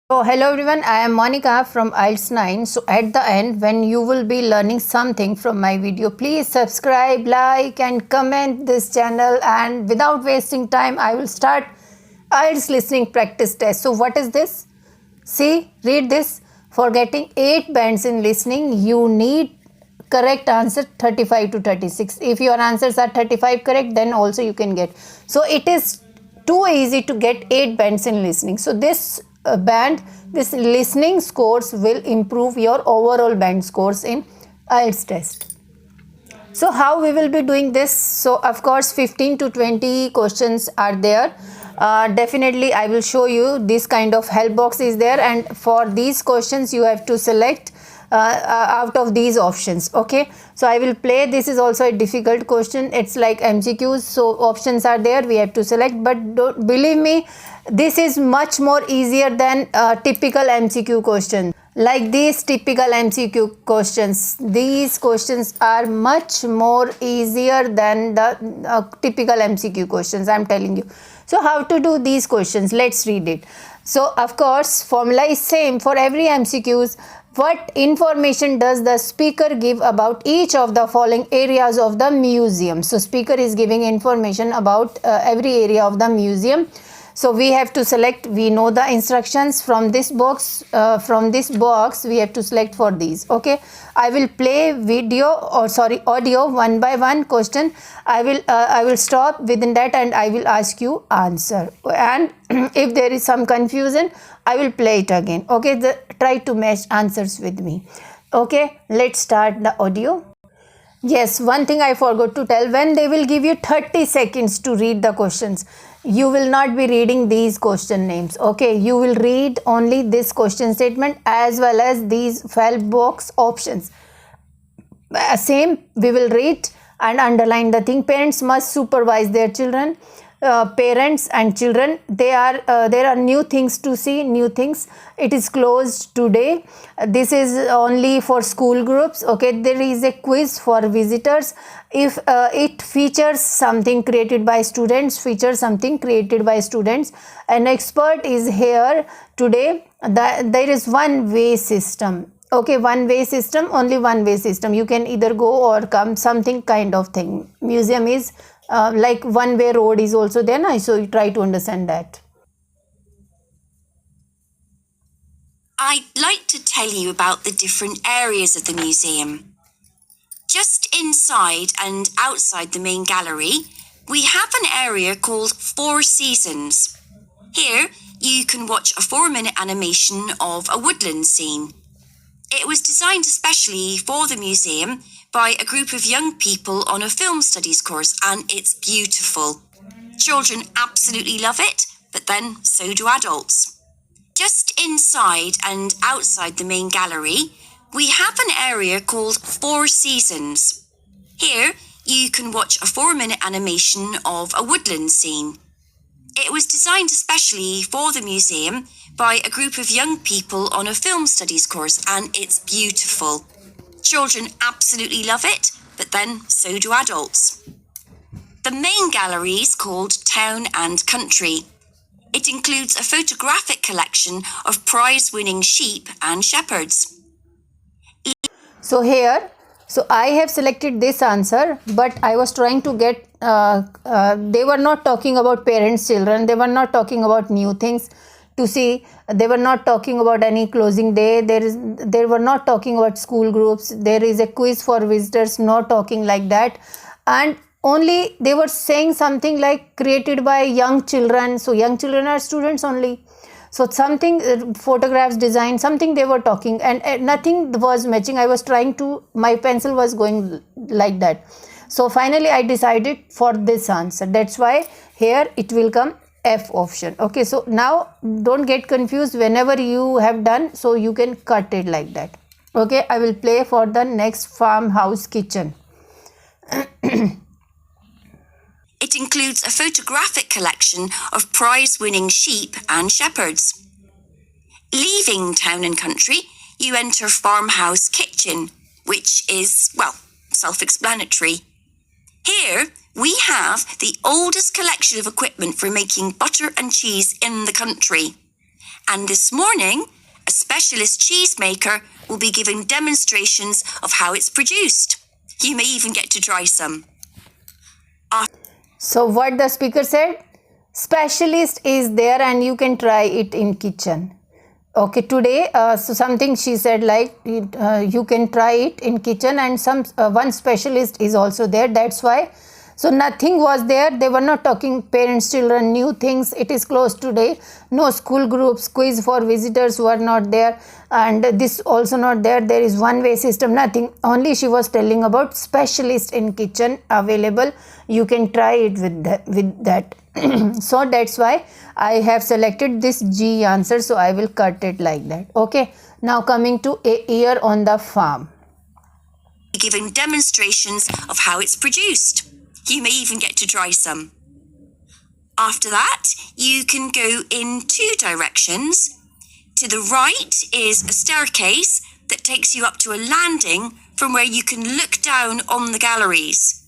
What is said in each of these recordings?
So hello everyone, I am Monica from IELTS 9. So at the end, when you will be learning something from my video, please subscribe, like and comment this channel. And without wasting time, I will start IELTS listening practice test. So what is this? See, read this. For getting 8 bands in listening, you need correct answer 35 to 36. If your answers are 35 correct, then also you can get. So it is too easy to get 8 bands in listening. So this this listening scores will improve your overall band scores in IELTS test. So how we will be doing this? So of course 15 to 20 questions are there. Definitely I will show you this kind of help box is there, and for these questions you have to select out of these options. Okay, so I will play. This is also a difficult question. It's like MCQs, so options are there, we have to select, but don't believe me, this is much more easier than typical MCQ question. Like these typical MCQ questions, these questions are much more easier than the typical MCQ questions, I'm telling you. So how to do these questions? Let's read it. So of course formula is same for every MCQs. What information does the speaker give about each of the following areas of the museum? So speaker is giving information about every area of the museum. So we have to select, we know the instructions from this box. We have to select for these. Okay, I will play audio one by one question. I will stop within that and I will ask you answer. And if there is some confusion, I will play it again. Okay, try to match answers with me. Okay, let's start the audio. Yes, one thing I forgot to tell, when they will give you 30 seconds to read the questions, you will not be reading these question names. Okay, you will read only this question statement as well as these help box options. Same, we will read and underline the thing. Parents must supervise their children. Parents and children, there are new things to see, new things. It is closed today. This is only for school groups. Okay, there is a quiz for visitors. If it features something created by students, an expert is here today. There is one way system. Okay, one way system, only one way system. You can either go or come, something kind of thing. Museum is like one way road is also there now, so you try to understand that. I'd like to tell you about the different areas of the museum. Just inside and outside the main gallery, we have an area called 4 Seasons. Here, you can watch a 4-minute animation of a woodland scene. It was designed especially for the museum by a group of young people on a film studies course, and it's beautiful. Children absolutely love it, but then so do adults. Just inside and outside the main gallery, we have an area called 4 Seasons. Here, you can watch a 4-minute animation of a woodland scene. It was designed especially for the museum by a group of young people on a film studies course, and it's beautiful. Children absolutely love it, but then so do adults. The main gallery is called Town and Country. It includes a photographic collection of prize-winning sheep and shepherds. So here, I have selected this answer, but I was trying to get, they were not talking about parents, children, they were not talking about new things to see, they were not talking about any closing day, they were not talking about school groups, there is a quiz for visitors, not talking like that, and only they were saying something like created by young children. So young children are students only. So something, photographs, design, something they were talking, and nothing was matching. I was trying to, my pencil was going like that. So finally I decided for this answer. That's why here it will come F option. Okay, so now don't get confused whenever you have done, so you can cut it like that. Okay, I will play for the next farmhouse kitchen. It includes a photographic collection of prize-winning sheep and shepherds. Leaving Town and Country, you enter Farmhouse Kitchen, which is, well, self-explanatory. Here, we have the oldest collection of equipment for making butter and cheese in the country. And this morning, a specialist cheesemaker will be giving demonstrations of how it's produced. You may even get to try some. So what the speaker said? Specialist is there and you can try it in kitchen. Okay, today so something she said like you can try it in kitchen, and one specialist is also there. That's why. So nothing was there. They were not talking parents, children, new things. It is closed today. No school groups, quiz for visitors were not there, and this also not there. There is one-way system, nothing. Only she was telling about specialist in kitchen available. You can try it with that. So that's why I have selected this G answer. So I will cut it like that. Okay. Now coming to a year on the farm. Giving demonstrations of how it's produced. You may even get to try some. After that, you can go in two directions. To the right is a staircase that takes you up to a landing from where you can look down on the galleries.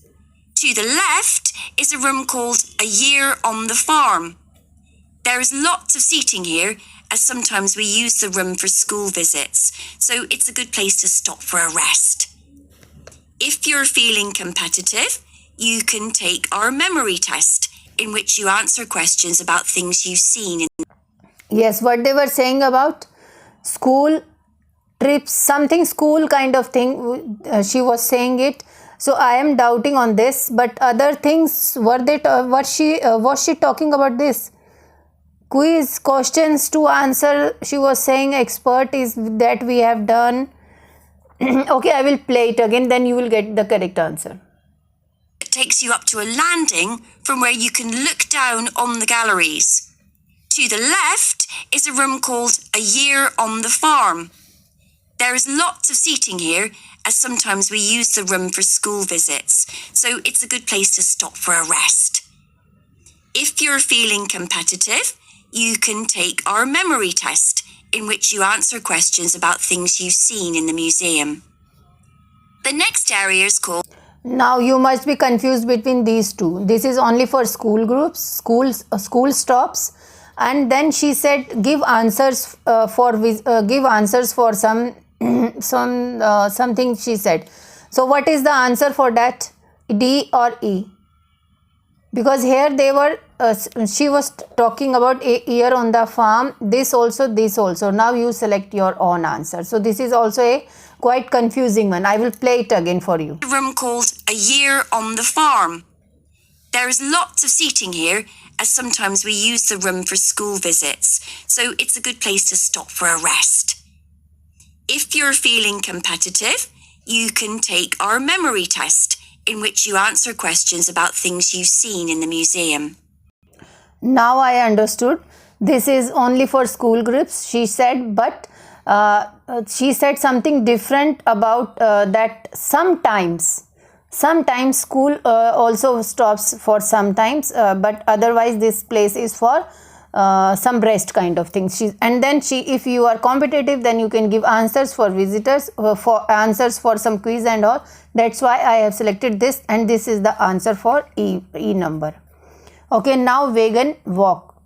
To the left is a room called A Year on the Farm. There is lots of seating here, as sometimes we use the room for school visits, so it's a good place to stop for a rest. If you're feeling competitive, you can take our memory test, in which you answer questions about things you've seen. Yes, what they were saying about school trips, something school kind of thing. She was saying it. So I am doubting on this, but other things was she talking about this? Quiz questions to answer. She was saying expert is that we have done. Okay, I will play it again. Then you will get the correct answer. Takes you up to a landing from where you can look down on the galleries. To the left is a room called A Year on the Farm. There is lots of seating here, as sometimes we use the room for school visits, so it's a good place to stop for a rest. If you're feeling competitive, you can take our memory test, in which you answer questions about things you've seen in the museum. The next area is called... Now you must be confused between these two. This is only for school groups, school stops, and then she said give answers for some something she said. So what is the answer for that? D or E? Because here they were she was talking about a year on the farm. This also. Now you select your own answer. So this is also a quite confusing one. I will play it again for you. A room called A Year on the Farm. There is lots of seating here, as sometimes we use the room for school visits, so it's a good place to stop for a rest. If you're feeling competitive, you can take our memory test, in which you answer questions about things you've seen in the museum. Now I understood. This is only for school groups, she said, but she said something different about that sometimes school also stops for sometimes, but otherwise this place is for some rest kind of thing. And then if you are competitive, then you can give answers for visitors, for answers for some quiz and all. That's why I have selected this, and this is the answer for E number. Okay, now vegan walk.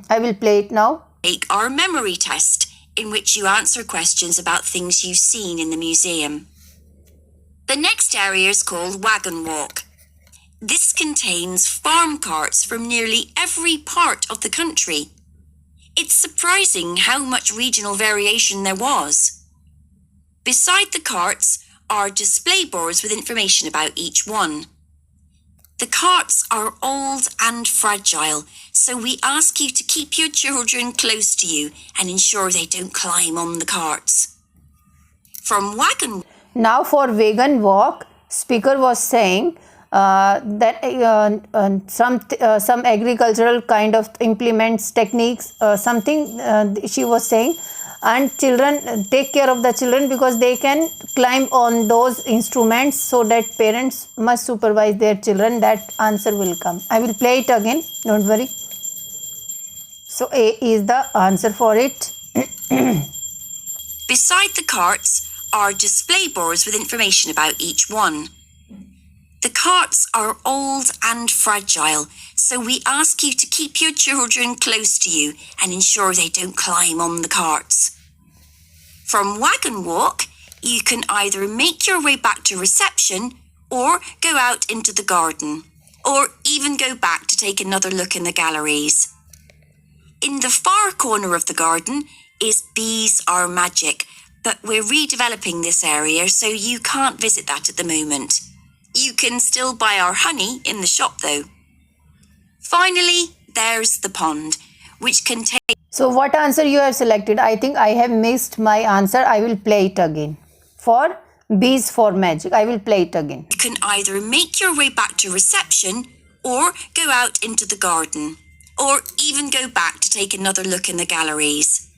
I will play it now. Take our memory test, in which you answer questions about things you've seen in the museum. The next area is called Wagon Walk. This contains farm carts from nearly every part of the country. It's surprising how much regional variation there was. Beside the carts are display boards with information about each one. The carts are old and fragile, so we ask you to keep your children close to you and ensure they don't climb on the carts. From Wagon... Now for vegan walk, speaker was saying that some agricultural kind of implements, techniques, she was saying, and children, take care of the children because they can climb on those instruments, so that parents must supervise their children. That answer will come. I will play it again, don't worry. So A is the answer for it. Beside the carts are display boards with information about each one. The carts are old and fragile, so we ask you to keep your children close to you and ensure they don't climb on the carts. From Wagon Walk, you can either make your way back to reception or go out into the garden, or even go back to take another look in the galleries. In the far corner of the garden is Bees Are Magic, but we're redeveloping this area, so you can't visit that at the moment. You can still buy our honey in the shop though. Finally, there's the pond, which contains... So what answer you have selected? I think I have missed my answer. I will play it again. For Bees for Magic. I will play it again. You can either make your way back to reception or go out into the garden, or even go back to take another look in the galleries.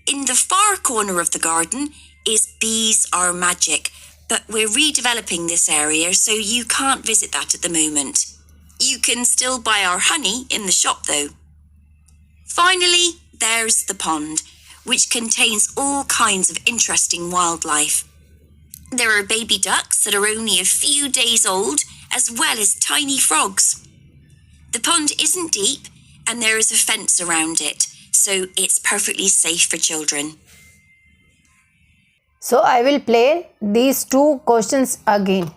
In the far corner of the garden is Bees Are Magic, but we're redeveloping this area, so you can't visit that at the moment. You can still buy our honey in the shop though. Finally, there's the pond, which contains all kinds of interesting wildlife. There are baby ducks that are only a few days old, as well as tiny frogs. The pond isn't deep, and there is a fence around it, so it's perfectly safe for children. So I will play these two questions again.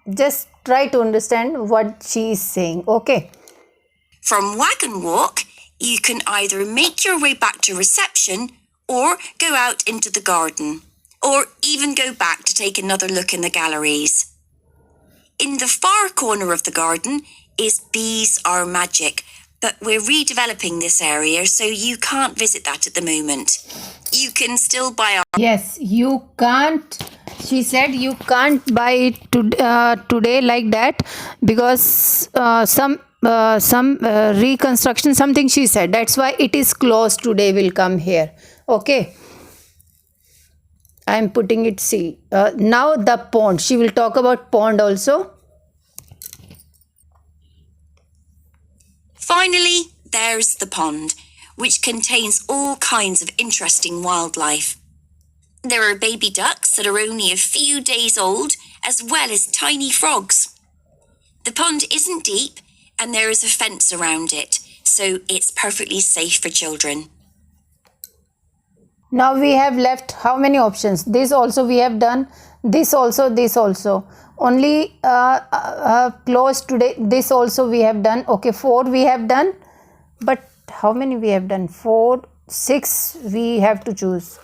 Just try to understand what she is saying, okay? From Wagon Walk, you can either make your way back to reception or go out into the garden, or even go back to take another look in the galleries. In the far corner of the garden is Bees Are Magic, but we're redeveloping this area, so you can't visit that at the moment. You can still buy our... Yes, you can't. She said you can't buy it today like that, because some reconstruction, something she said. That's why it is closed today, will come here. Okay. I am putting it C. Now the pond. She will talk about pond also. Finally, there's the pond, which contains all kinds of interesting wildlife. There are baby ducks that are only a few days old, as well as tiny frogs. The pond isn't deep, and there is a fence around it, so it's perfectly safe for children. Now we have left how many options? This also we have done, this also, this also. Only close today, this also we have done. Okay, 4 we have done, but how many we have done? 4, 6 we have to choose.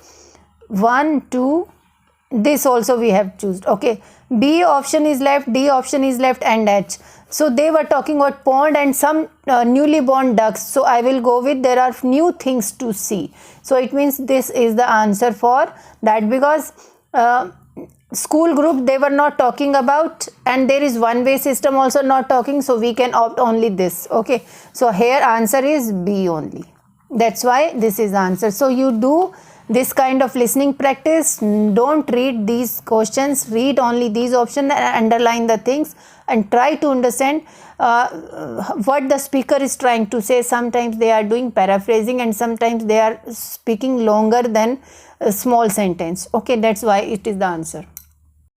1, 2, this also we have chosen. Okay, B option is left, D option is left, and H. So they were talking about pond and some newly born ducks. So I will go with there are new things to see. So it means this is the answer for that, because school group they were not talking about, and there is one way system also not talking, so we can opt only this. Okay, so here answer is B only. That's why this is the answer. So you do this kind of listening practice. Don't read these questions, read only these options and underline the things, and try to understand what the speaker is trying to say. Sometimes they are doing paraphrasing, and sometimes they are speaking longer than a small sentence. Okay, that's why it is the answer.